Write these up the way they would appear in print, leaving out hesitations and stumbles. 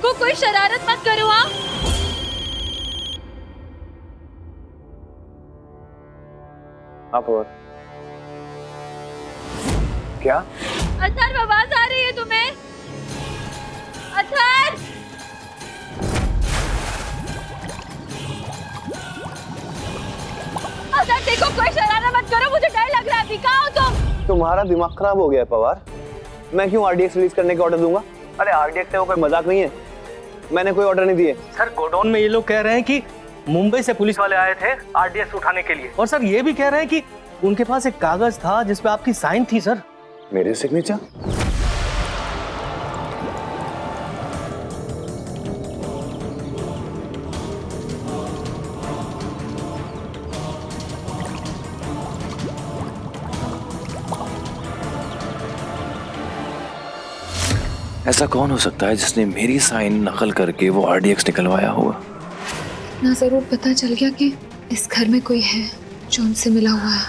देखो कोई शरारत मत करो। हाँ आप और क्या? अथर्व, आवाज आ रही है तुम्हें? अथर्व, अथर्व देखो कोई शरारत मत करो, मुझे डर लग रहा है। अभी कहाँ हो तुम? तुम्हारा दिमाग खराब हो गया है पवार। मैं क्यों आरडीएक्स रिलीज करने के ऑर्डर दूंगा? अरे आरडीएक्स है वो कोई मजाक नहीं है। मैंने कोई ऑर्डर नहीं दिए। सर गोडाउन में ये लोग कह रहे हैं कि मुंबई से पुलिस वाले आए थे आरडीएक्स उठाने के लिए, और सर ये भी कह रहे हैं कि उनके पास एक कागज था जिसपे आपकी साइन थी सर। मेरे सिग्नेचर? ऐसा कौन हो सकता है जिसने मेरी साइन नकल करके वो आरडीएक्स निकलवाया होगा? ना जरूर पता चल गया कि इस घर में कोई है जो उनसे मिला हुआ है।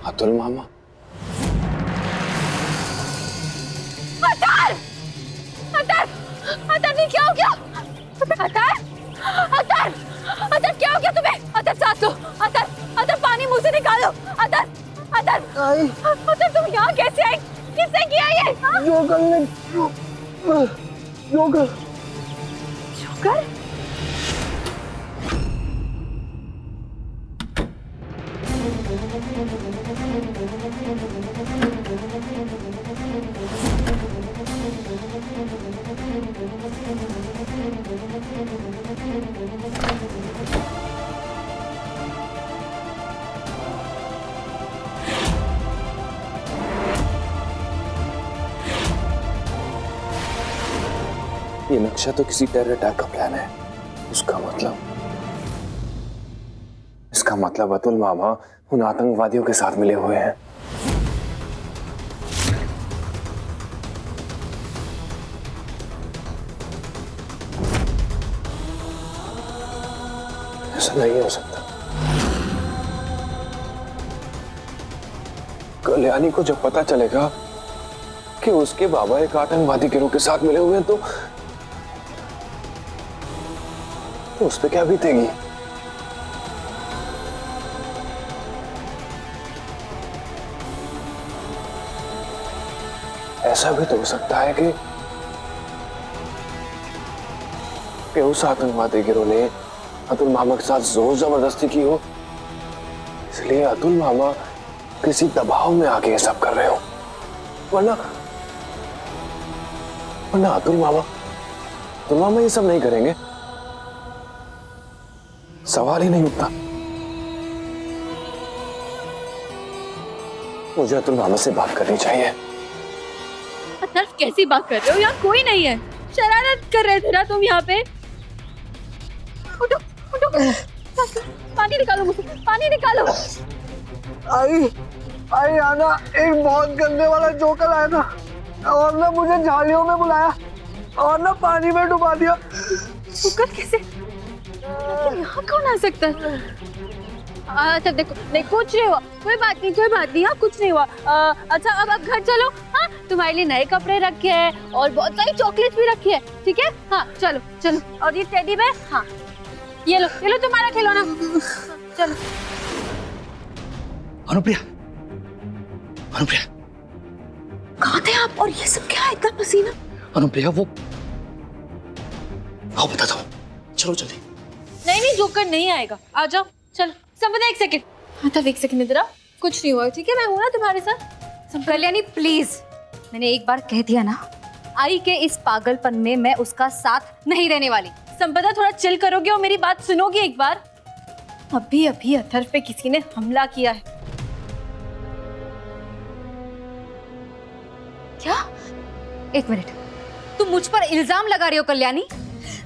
अतुल मामा। अथर्व, अथर्व, अथर्व ये क्या हो गया? अथर्व, अथर्व, अथर्व क्या हो गया तुम्हें? अथर्व सांस लो। अथर्व, अथर्व पानी मुंह से निकालो। अथर्व, अथर्व, अथर्व तुम यहाँ कैसे आई? किसने किया ये? जोकर। जोकर? ये नक्शा तो किसी टेरर अटैक का प्लान है। इसका मतलब अतुल मामा उन आतंकवादियों के साथ मिले हुए हैं। ऐसा नहीं हो सकता। कल्याणी को जब पता चलेगा कि उसके बाबा एक आतंकवादी गिरोह के साथ मिले हुए हैं तो उस पे क्या बीतेगी? ऐसा भी तो हो सकता है कि उस आतंकवादी गिरोह ने अतुल मामा के साथ जोर जबरदस्ती की हो, इसलिए अतुल मामा किसी दबाव में आके ये सब कर रहे हो। वरना अतुल मामा ये सब नहीं करेंगे। सवाल ही नहीं उठता। मुझे अतुल मामा से बात करनी चाहिए। अथर्व कैसी बात कर रहे हो? यहाँ कोई नहीं है। शरारत कर रहे थे ना तुम यहाँ पे? उठो, उठो, पानी निकालो मुझे, पानी निकालो। आई आना, एक बहुत गंदे वाला जोकर आया था और ना मुझे झाड़ियों में बुलाया और ना पानी में डुबा दिया। जोकर कैसे? यहाँ कौन आ सकता है? अच्छा देखो, नहीं कुछ नहीं हुआ, कोई बात नहीं, कोई बात नहीं। हाँ कुछ नहीं हुआ। अच्छा अब आप घर चलो। हाँ तुम्हारे लिए नए कपड़े रखे हैं और बहुत सारी चॉकलेट भी रखी है, ठीक है? हाँ चलो चलो। और ये टेडी बेयर, हाँ ये लो तुम्हारा खिलौना। चलो। अनुप्रिया, अनुप्रिया कहाँ थे आप? और ये सब क्या है? इतना पसीना। अनुप्रिया वो आओ बताता हूँ, चलो जल्दी। नहीं जोकर नहीं आएगा, आ जाओ चलो। संपदा एक सेकंड। हाँ तब एक सेकंड इधर आ। कुछ नहीं हुआ, ठीक है? मैं हूँ ना तुम्हारे साथ। कल्याणी प्लीज, मैंने एक बार कह दिया ना, आई के इस पागलपन में मैं उसका साथ नहीं रहने वाली। संपदा थोड़ा चिल करोगे और मेरी बात सुनोगे एक बार? अभी अभी अथर्व पे किसी ने हमला किया है। क्या? एक मिनट, तुम मुझ पर इल्जाम लगा रही हो कल्याणी?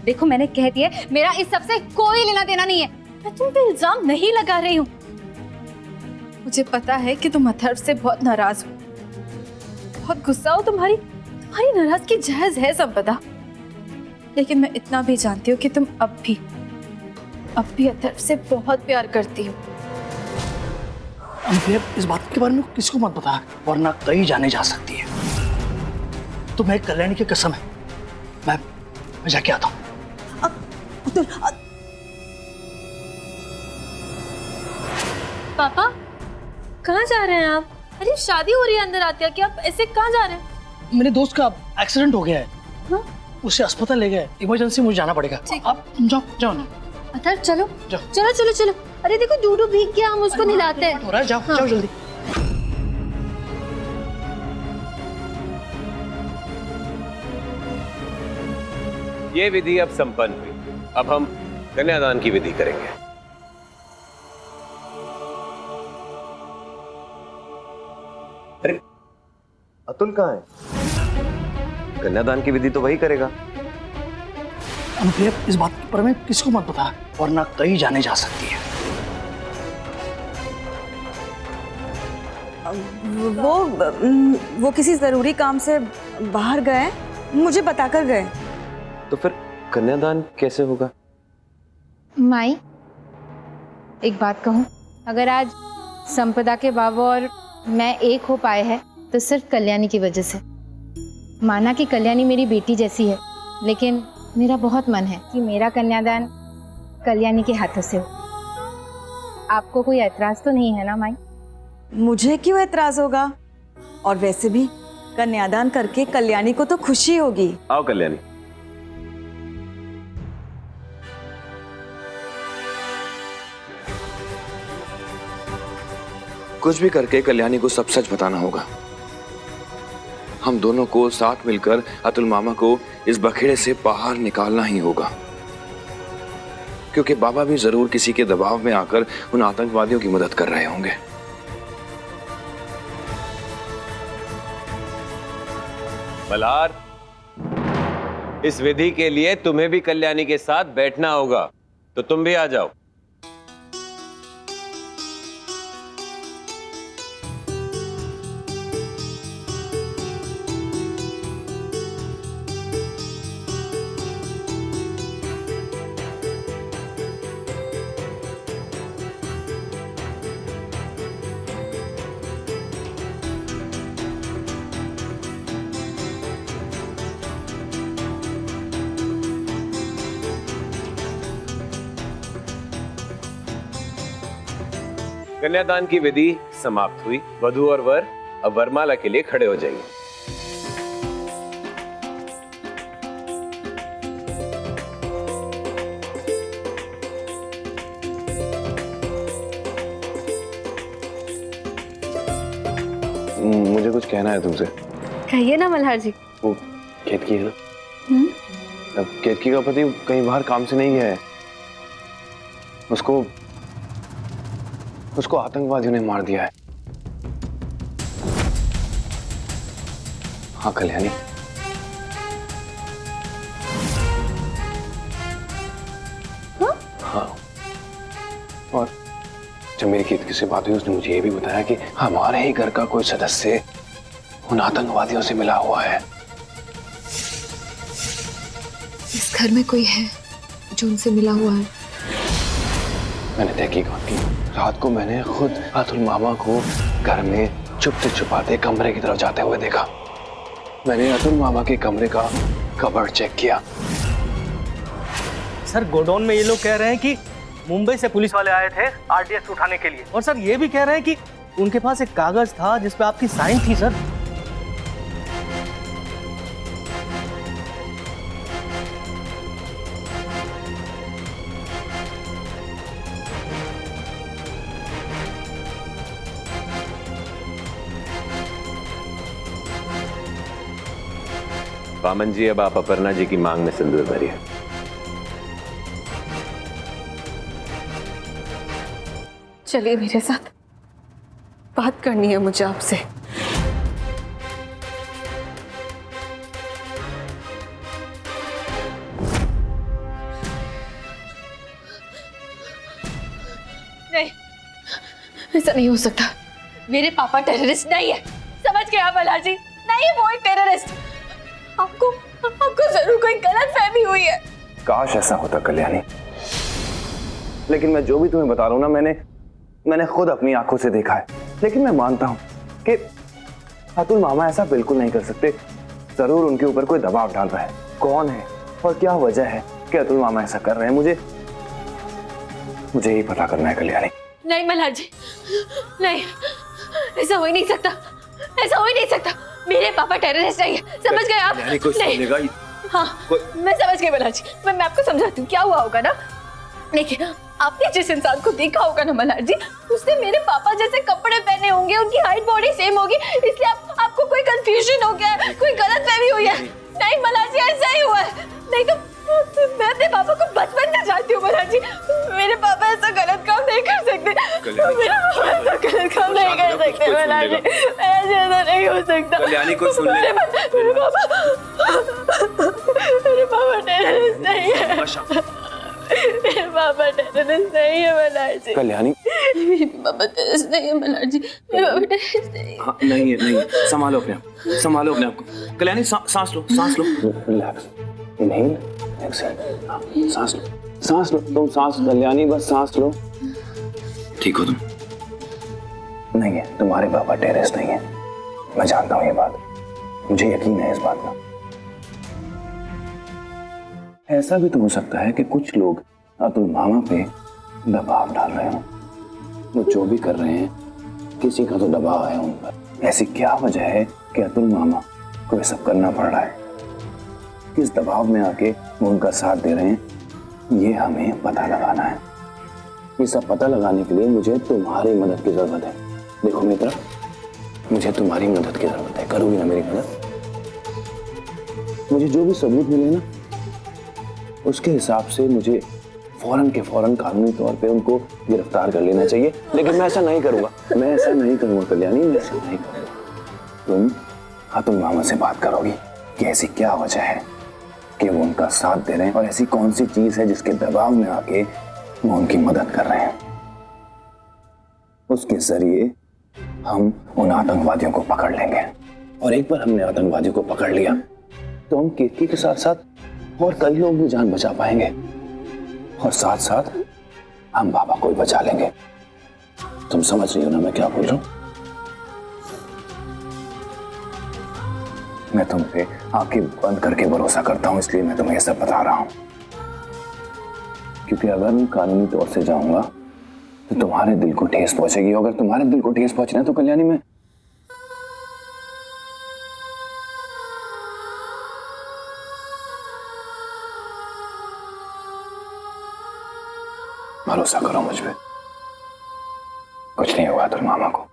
देखो मैंने कह दिया, मेरा इस सब से कोई लेना देना नहीं है। मैं तुम पे इल्जाम नहीं लगा रही हूँ। मुझे पता है कि तुम अथर्व से बहुत नाराज हो, बहुत गुस्सा हो। तुम्हारी नाराजगी जायज है संपदा, लेकिन मैं इतना भी जानती हूँ कि तुम अब भी अथर्व से बहुत प्यार करती हो। अनुप्रिया इस बात के बारे में किसी को मत बता, वरना कहीं जाने जा सकती है। तुम्हें कल्याणी की कसम है, मैं जाके आता हूँ। पापा कहाँ जा रहे हैं आप? अरे शादी हो रही है, अंदर आते हैं कि आप ऐसे कहाँ जा रहे हैं? मेरे दोस्त का एक्सीडेंट हो गया है। हाँ? उसे अस्पताल ले गए, इमरजेंसी मुझे जाना पड़ेगा। आप जाओ जाओ ना। अतर चलो जाओ। चलो चलो चलो। अरे देखो डूडू भीग गया, हम उसको नहलाते हैं। हो रहा है, जाओ जाओ जल्दी। ये विधि अब संपन्न हुई। अब हम कन्यादान की विधि करेंगे। अरे अतुल कहाँ है? कन्यादान की विधि तो वही करेगा। अनुप्रिया, इस बात पर मैं किसको मत बता, वरना कहीं जाने जा सकती है। वो किसी जरूरी काम से बाहर गए, मुझे बताकर गए। तो फिर कन्यादान कैसे होगा? माई, एक बात कहूँ, अगर आज संपदा के बाबा और मैं एक हो पाए हैं तो सिर्फ कल्याणी की वजह से। माना कि कल्याणी मेरी बेटी जैसी है, लेकिन मेरा बहुत मन है कि मेरा कन्यादान कल्याणी के हाथों से हो। आपको कोई ऐतराज तो नहीं है ना माई? मुझे क्यों ऐतराज होगा? और वैसे भी कन्यादान करके कल्याणी को तो खुशी होगी। आओ कल्याणी। कुछ भी करके कल्याणी को सब सच बताना होगा। हम दोनों को साथ मिलकर अतुल मामा को इस बखेड़े से बाहर निकालना ही होगा, क्योंकि बाबा भी जरूर किसी के दबाव में आकर उन आतंकवादियों की मदद कर रहे होंगे। मल्हार, इस विधि के लिए तुम्हें भी कल्याणी के साथ बैठना होगा, तो तुम भी आ जाओ। कन्यादान की विधि समाप्त हुई। वधू और वर अब वरमाला के लिए खड़े हो जाइए। मुझे कुछ कहना है तुमसे। कहिए ना मल्हार जी। वो केतकी है ना, अब केतकी का पति कहीं बाहर काम से नहीं गया है। उसको आतंकवादियों ने मार दिया है। हाँ कल्याणी, हाँ। और जब मेरी केतकी से बात हुई, उसने मुझे ये भी बताया कि हमारे ही घर का कोई सदस्य उन आतंकवादियों से मिला हुआ है। इस घर में कोई है जो उनसे मिला हुआ है। मैंने तहकीकात की। रात को मैंने खुद अतुल मामा को घर में छुपते छुपाते कमरे की तरफ जाते हुए देखा। मैंने अतुल मामा के कमरे का कबर्ड चेक किया। सर, गोडाउन में ये लोग कह रहे हैं कि मुंबई से पुलिस वाले आए थे आरडीएक्स उठाने के लिए, और सर ये भी कह रहे हैं कि उनके पास एक कागज था जिस पे आपकी साइन थी। सर, वामन जी, अब आप अपर्णा जी की मांग में सिंदूर भरिए। चलिए मेरे साथ, बात करनी है मुझे आपसे। नहीं, ऐसा नहीं हो सकता। मेरे पापा टेररिस्ट नहीं है, समझ गए आप मल्हार जी? नहीं, वो एक टेररिस्ट। आपको जरूर कोई गलतफहमी हुई है। काश ऐसा होता कल्याणी, लेकिन मैं जो भी तुम्हें बता रहा हूं ना, मैंने खुद अपनी आंखों से देखा है। लेकिन मैं मानता हूं कि अतुल मामा ऐसा बिल्कुल नहीं कर सकते। जरूर उनके ऊपर कोई दबाव डाल रहा है। कौन है और क्या वजह है कि अतुल मामा ऐसा कर रहे हैं, मुझे ही पता करना है कल्याणी। नहीं मल्हार जी, नहीं, ऐसा हो ही नहीं सकता, ऐसा हो ही नहीं सकता। मेरे पापा टेररिस्ट नहीं है, समझ गए आप? नहीं, हाँ, मैं समझ गई मल्हार जी। मैं आपको समझाती हूँ क्या हुआ होगा ना। देखिए, आपने जिस इंसान को देखा होगा ना मल्हार जी, उसने मेरे पापा जैसे कपड़े पहने होंगे, उनकी हाइट बॉडी सेम होगी, इसलिए आपको कोई कंफ्यूजन हो गया है, कोई गलतफहमी हुई है। नहीं मल्हार जी, ऐसा ही हुआ है। नहीं तो मैं अपने पापा को बचपन से जानती हूँ मल्हार जी। मेरे पापा ऐसा गलत काम नहीं कर सकते। मेरे पापा ऐसा गलत काम नहीं कर सकते मल्हार जी, ऐसा नहीं हो सकता। कल्याणी को सुन ले। मेरे पापा टेररिस्ट नहीं है। मेरे पापा टेररिस्ट नहीं है मल्हार जी। कल्याणी, मेरे पापा टेररिस्ट नहीं है मल्हार जी, मेरे पापा टेररिस्ट नहीं है। हाँ, नहीं है, नहीं है। संभालो अपने आप, संभालो अपने आप को। कल्याणी सांस लो, सांस लो। रिलैक्स, इनहेल, एक्सहेल, सांस लो, सांस लो, तुम सांस, कल्याणी बस सांस लो। ठीक हो तुम? नहीं है, तुम्हारे पापा टेररिस्ट नहीं है, मैं जानता हूँ ये बात, मुझे यकीन है इस बात का। ऐसा भी तो हो सकता है कि कुछ लोग अतुल मामा पे दबाव डाल रहे हो। वो जो भी कर रहे हैं, किसी का तो दबाव है उन पर। ऐसी क्या वजह है कि अतुल मामा को ये सब करना पड़ रहा है? किस दबाव में आके वो उनका साथ दे रहे हैं, ये हमें पता लगाना है। ये सब पता लगाने के लिए मुझे तुम्हारी मदद की जरूरत है। देखो मित्र, मुझे तुम्हारी मदद की जरूरत है, करोगी ना मेरी मदद? मुझे जो भी सबूत मिले ना, उसके हिसाब से मुझे फौरन के फौरन कानूनी तौर पे उनको गिरफ्तार कर लेना चाहिए। लेकिन मैं ऐसा नहीं करूंगा, मैं ऐसा नहीं करूंगा कल्याणी, मैं ऐसा नहीं करूंगा। तुम अतुल मामा से बात करोगी कि ऐसी क्या वजह है कि वो उनका साथ दे रहे हैं, और ऐसी कौन सी चीज है जिसके दबाव में आके वो उनकी मदद कर रहे हैं। उसके जरिए हम उन आतंकवादियों को पकड़ लेंगे, और एक बार हमने आतंकवादियों को पकड़ लिया तो हम कीर्ति के साथ साथ और कई लोगों की जान बचा पाएंगे, और साथ साथ हम बाबा को भी बचा लेंगे। तुम समझ रही हो ना मैं क्या बोल रहा हूं? मैं तुम पे आंखें बंद करके भरोसा करता हूं, इसलिए मैं तुम्हें ये सब बता रहा हूं। क्योंकि अगर मैं कानूनी तौर से जाऊंगा तो तुम्हारे दिल को ठेस पहुंचेगी, और अगर तुम्हारे दिल को ठेस पहुंचना है तो कल्याणी में भरोसा करो मुझ पे, कुछ नहीं होगा अतुल मामा को।